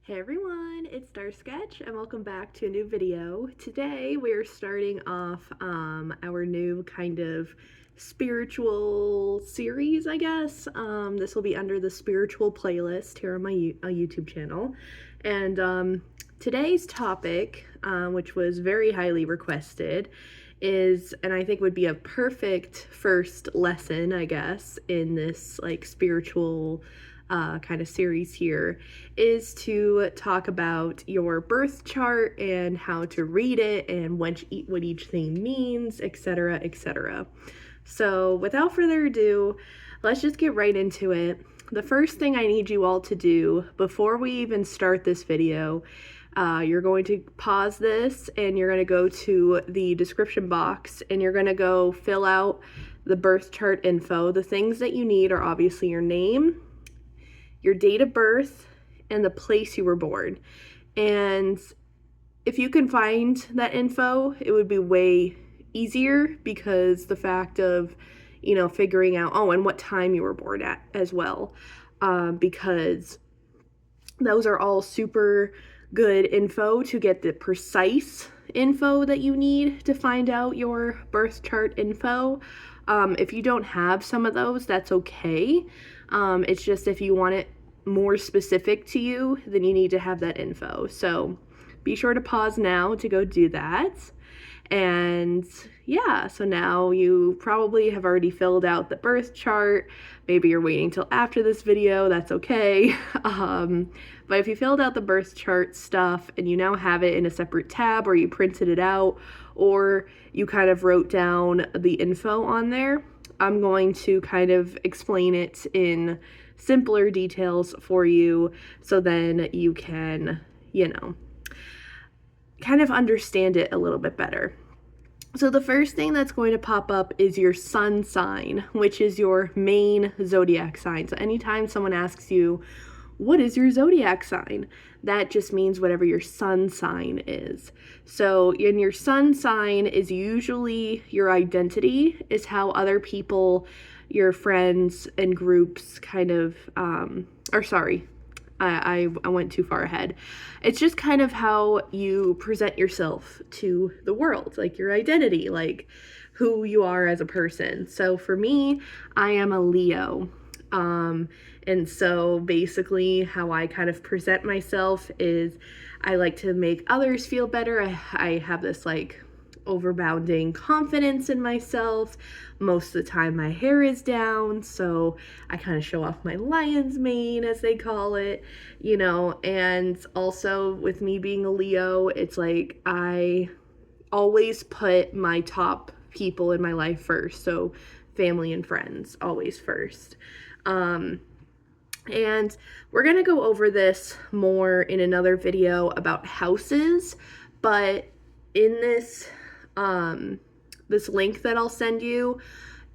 Hey everyone, it's Sketch, and welcome back to a new video. Today we're starting off our new kind of spiritual series, I guess. This will be under the spiritual playlist here on my YouTube channel. And today's topic, which was very highly requested, is, and I think would be a perfect first lesson, I guess, in this like spiritual kind of series here, is to talk about your birth chart and how to read it and what each thing means, etc., etc. So without further ado, let's just get right into it. The first thing I need you all to do before we even start this video, you're going to pause this and you're going to go to the description box and you're going to go fill out the birth chart info. The things that you need are obviously your name, your date of birth, and the place you were born. And if you can find that info, it would be way easier, because the fact of, figuring out, and what time you were born at as well, because those are all super good info to get the precise info that you need to find out your birth chart info. If you don't have some of those, that's okay. It's just if you want it more specific to you, then you need to have that info. So be sure to pause now to go do that. And yeah, so now you probably have already filled out the birth chart. Maybe you're waiting till after this video, that's okay. But if you filled out the birth chart stuff and you now have it in a separate tab, or you printed it out, or you kind of wrote down the info on there, I'm going to kind of explain it in simpler details for you, so then you can, kind of understand it a little bit better. So the first thing that's going to pop up is your sun sign, which is your main zodiac sign. So anytime someone asks you, what is your zodiac sign? That just means whatever your sun sign is. So in your sun sign is usually your identity, is how other people, your friends and groups kind of, I went too far ahead. It's just kind of how you present yourself to the world, like your identity, like who you are as a person. So for me, I am a Leo. And so basically how I kind of present myself is I like to make others feel better. I have this like overbounding confidence in myself. Most of the time my hair is down, so I kind of show off my lion's mane, as they call it, and also with me being a Leo, it's like I always put my top people in my life first. So family and friends always first. And we're going to go over this more in another video about houses, but in this this link that I'll send you,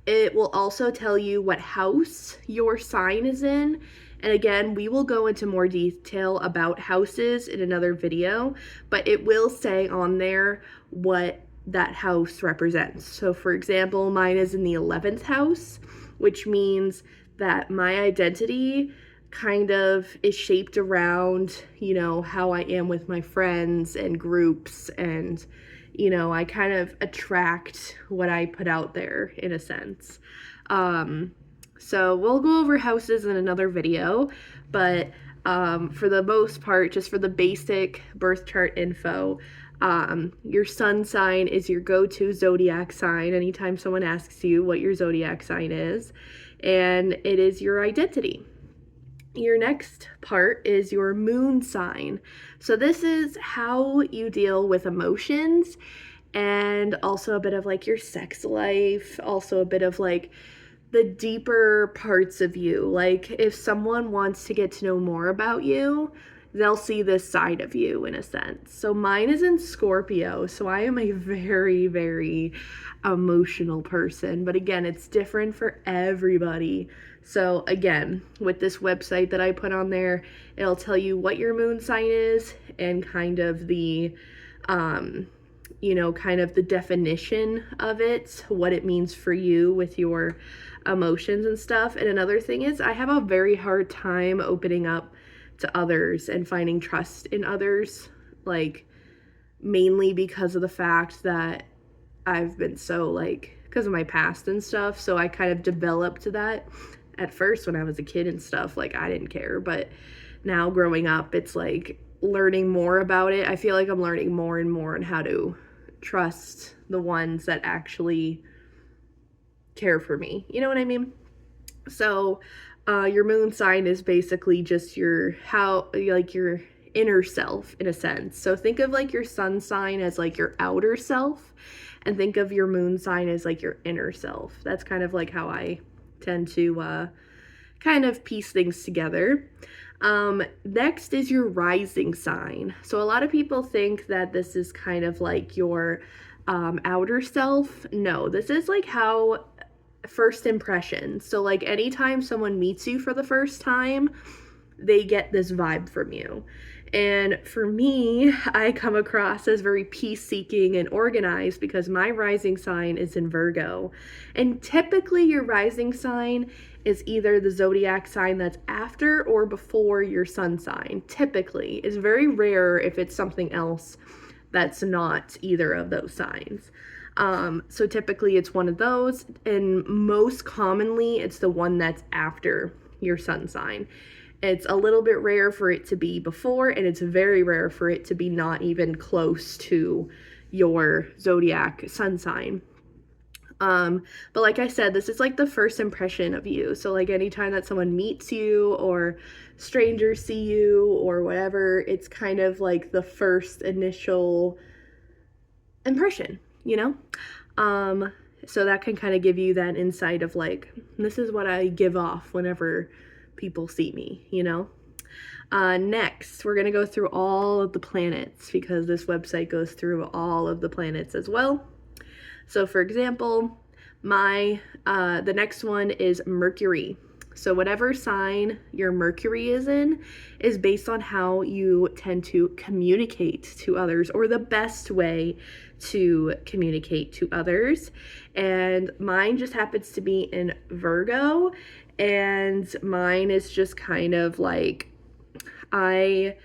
it will also tell you what house your sign is in. And again, we will go into more detail about houses in another video, but it will say on there what that house represents. So for example, mine is in the 11th house, which means that my identity kind of is shaped around, how I am with my friends and groups, and I kind of attract what I put out there in a sense. So we'll go over houses in another video, but for the most part, just for the basic birth chart info, your sun sign is your go-to zodiac sign anytime someone asks you what your zodiac sign is, and it is your identity. Your next part is your moon sign. So this is how you deal with emotions, and also a bit of like your sex life, also a bit of like the deeper parts of you. Like if someone wants to get to know more about you, they'll see this side of you in a sense. So mine is in Scorpio, so I am a very, very emotional person, but again, it's different for everybody. So again, with this website that I put on there, it'll tell you what your moon sign is and kind of the kind of the definition of it, what it means for you with your emotions and stuff. And another thing is I have a very hard time opening up to others and finding trust in others, like mainly because of the fact that I've been so like, because of my past and stuff, so I kind of developed that. At first when I was a kid and stuff, like I didn't care, but now growing up, it's like learning more about it. I feel like I'm learning more and more on how to trust the ones that actually care for me. You know what I mean? So your moon sign is basically just your your inner self in a sense. So think of like your sun sign as like your outer self, and think of your moon sign as like your inner self. That's kind of like how I tend to kind of piece things together. Next is your rising sign. So a lot of people think that this is kind of like your outer self. No, this is like how first impressions. So like anytime someone meets you for the first time, they get this vibe from you. And for me, I come across as very peace-seeking and organized because my rising sign is in Virgo. And typically your rising sign is either the zodiac sign that's after or before your sun sign. Typically. It's very rare if it's something else that's not either of those signs. So typically it's one of those, and most commonly it's the one that's after your sun sign. It's a little bit rare for it to be before, and it's very rare for it to be not even close to your zodiac sun sign. But like I said, this is like the first impression of you. So like anytime that someone meets you or strangers see you or whatever, it's kind of like the first initial impression, you know? So that can kind of give you that insight of like, this is what I give off whenever people see me, you know? Next, we're going to go through all of the planets because this website goes through all of the planets as well. So for example, the next one is Mercury. So whatever sign your Mercury is in is based on how you tend to communicate to others, or the best way to communicate to others. And mine just happens to be in Virgo, and mine is just kind of like, I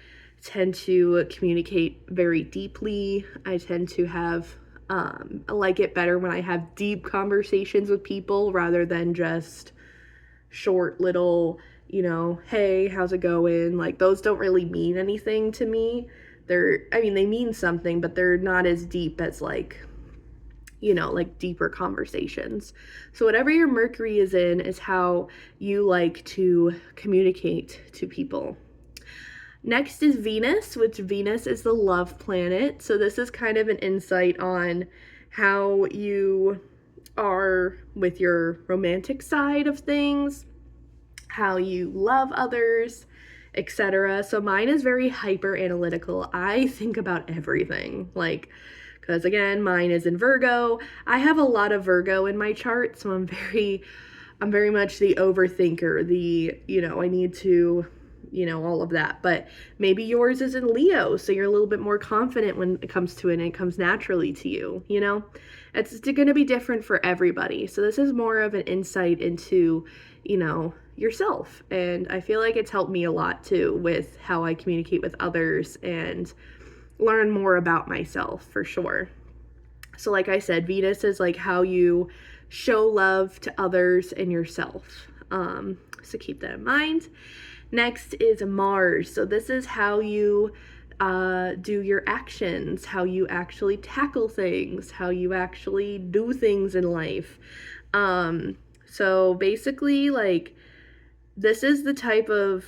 tend to communicate very deeply. I tend to have I like it better when I have deep conversations with people rather than just short little, you know, hey, how's it going? Like those don't really mean anything to me. They mean something, but they're not as deep as like, you know, like deeper conversations. So whatever your Mercury is in is how you like to communicate to people. Next is Venus, which Venus is the love planet. So this is kind of an insight on how you are with your romantic side of things, how you love others, etc. So mine is very hyper analytical. I think about everything, like, because again, mine is in Virgo. I have a lot of Virgo in my chart, so I'm very much the overthinker, I need to, all of that. But maybe yours is in Leo, so you're a little bit more confident when it comes to it and it comes naturally to you, It's going to be different for everybody. So this is more of an insight into, yourself. And I feel like it's helped me a lot too with how I communicate with others and learn more about myself for sure. So like I said, Venus is like how you show love to others and yourself. So keep that in mind. Next is Mars. So this is how you do your actions, how you actually tackle things, how you actually do things in life. So basically, like, this is the type of,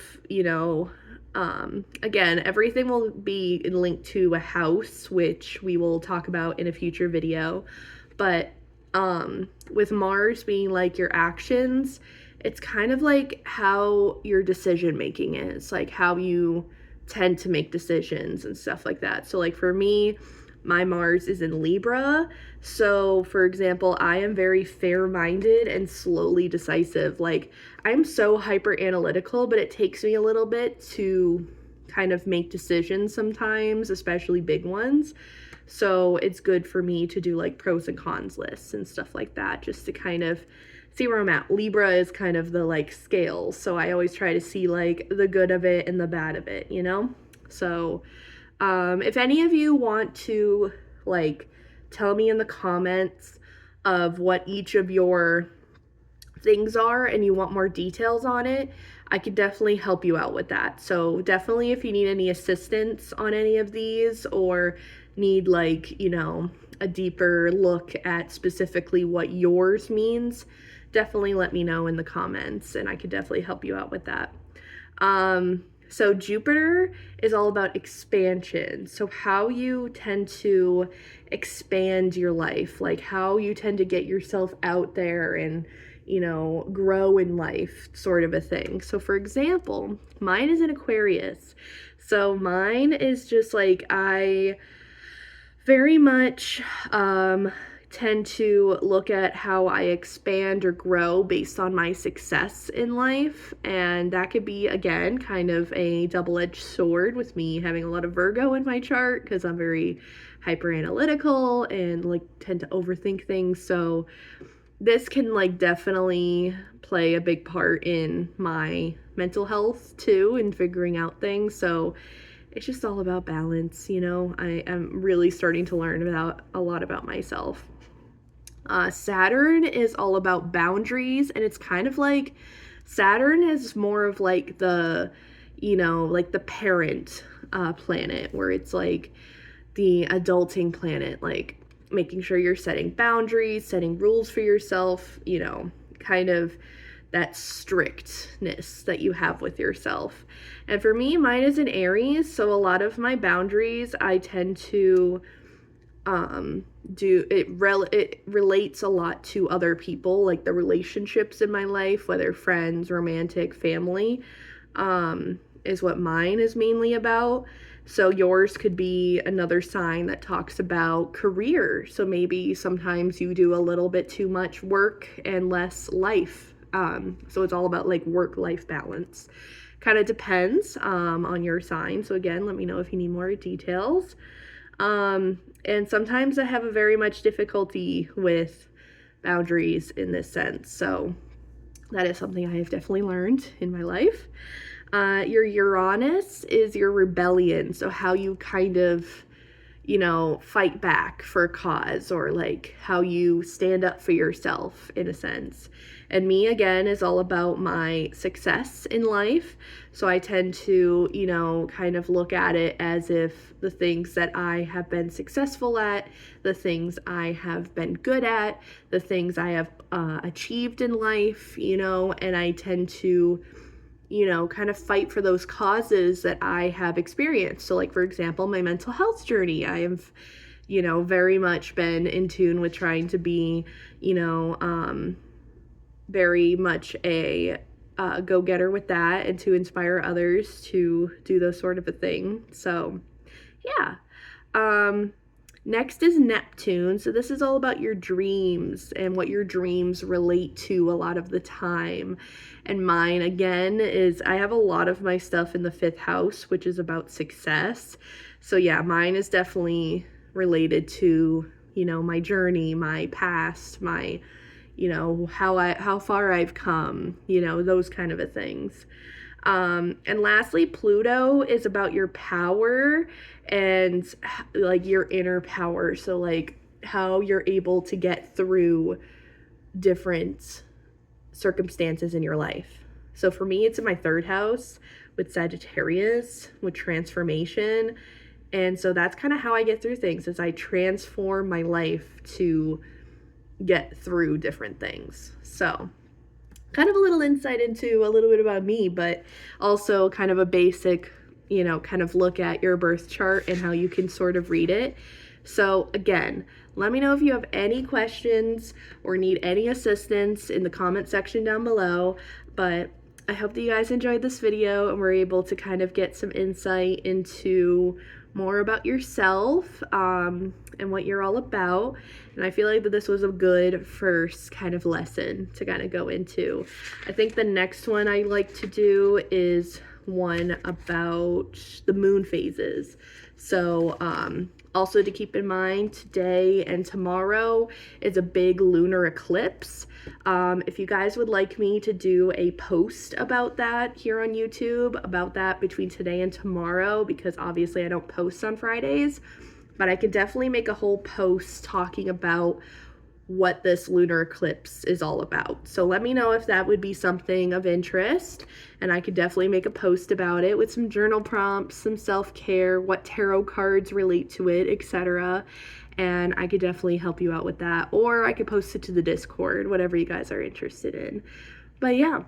again, everything will be linked to a house, which we will talk about in a future video. But with Mars being like your actions, it's kind of like how your decision making is, like how you tend to make decisions and stuff like that. So like for me, my Mars is in Libra. So for example, I am very fair-minded and slowly decisive. Like I'm so hyper analytical, but it takes me a little bit to kind of make decisions sometimes, especially big ones. So it's good for me to do like pros and cons lists and stuff like that, just to kind of see where I'm at. Libra is kind of the like scales, so I always try to see like the good of it and the bad of it, you know? So if any of you want to like tell me in the comments of what each of your things are and you want more details on it, I could definitely help you out with that. So definitely if you need any assistance on any of these or need like, you know, a deeper look at specifically what yours means, definitely let me know in the comments and I could definitely help you out with that. So Jupiter is all about expansion. So how you tend to expand your life, like how you tend to get yourself out there and, you know, grow in life, sort of a thing. So for example, mine is an Aquarius. So mine is just like, I very much tend to look at how I expand or grow based on my success in life. And that could be, again, kind of a double-edged sword with me having a lot of Virgo in my chart because I'm very hyper analytical and like tend to overthink things. So this can like definitely play a big part in my mental health too and figuring out things. So it's just all about balance, you know. I am really starting to learn about a lot about myself. Saturn is all about boundaries, and it's kind of like Saturn is more of like the, you know, like the parent planet, where it's like the adulting planet, like making sure you're setting boundaries, setting rules for yourself, you know, kind of that strictness that you have with yourself. And for me, mine is an Aries, so a lot of my boundaries I tend to it relates a lot to other people, like the relationships in my life, whether friends, romantic, family, is what mine is mainly about. So yours could be another sign that talks about career. So maybe sometimes you do a little bit too much work and less life. So it's all about like work-life balance. Kind of depends on your sign. So again, let me know if you need more details. And sometimes I have a very much difficulty with boundaries in this sense. So that is something I have definitely learned in my life. Your Uranus is your rebellion. So how you kind of, you know, fight back for a cause, or like how you stand up for yourself in a sense. And me, again, is all about my success in life. So I tend to, you know, kind of look at it as if the things that I have been successful at, the things I have been good at, the things I have achieved in life, you know, and I tend to, you know, kind of fight for those causes that I have experienced. So like, for example, my mental health journey, I have, you know, very much been in tune with trying to be, you know, very much a go-getter with that and to inspire others to do those sort of a thing. So yeah. Next is Neptune. So this is all about your dreams and what your dreams relate to a lot of the time. And mine, again, is I have a lot of my stuff in the 5th house, which is about success. So yeah, mine is definitely related to, you know, my journey, my past, my, you know, how far I've come, you know, those kind of a things. And lastly, Pluto is about your power and like your inner power. So like how you're able to get through different circumstances in your life. So for me, it's in my 3rd house with Sagittarius, with transformation. And so that's kind of how I get through things, is I transform my life to get through different things. So kind of a little insight into a little bit about me, but also kind of a basic, you know, kind of look at your birth chart and how you can sort of read it. So again, let me know if you have any questions or need any assistance in the comment section down below. But I hope that you guys enjoyed this video and were able to kind of get some insight into more about yourself and what you're all about. And I feel like that this was a good first kind of lesson to kind of go into. I think the next one I like to do is one about the moon phases. So also to keep in mind, today and tomorrow is a big lunar eclipse. If you guys would like me to do a post about that here on YouTube, about that between today and tomorrow, because obviously I don't post on Fridays, but I could definitely make a whole post talking about what this lunar eclipse is all about. So let me know if that would be something of interest, and I could definitely make a post about it with some journal prompts, some self-care, what tarot cards relate to it, etc. And I could definitely help you out with that, or I could post it to the Discord, whatever you guys are interested in. But yeah,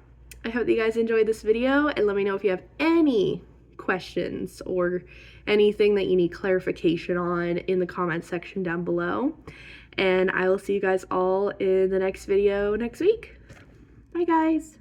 I hope you guys enjoyed this video, and let me know if you have any questions or anything that you need clarification on in the comment section down below. And I will see you guys all in the next video next week. Bye, guys.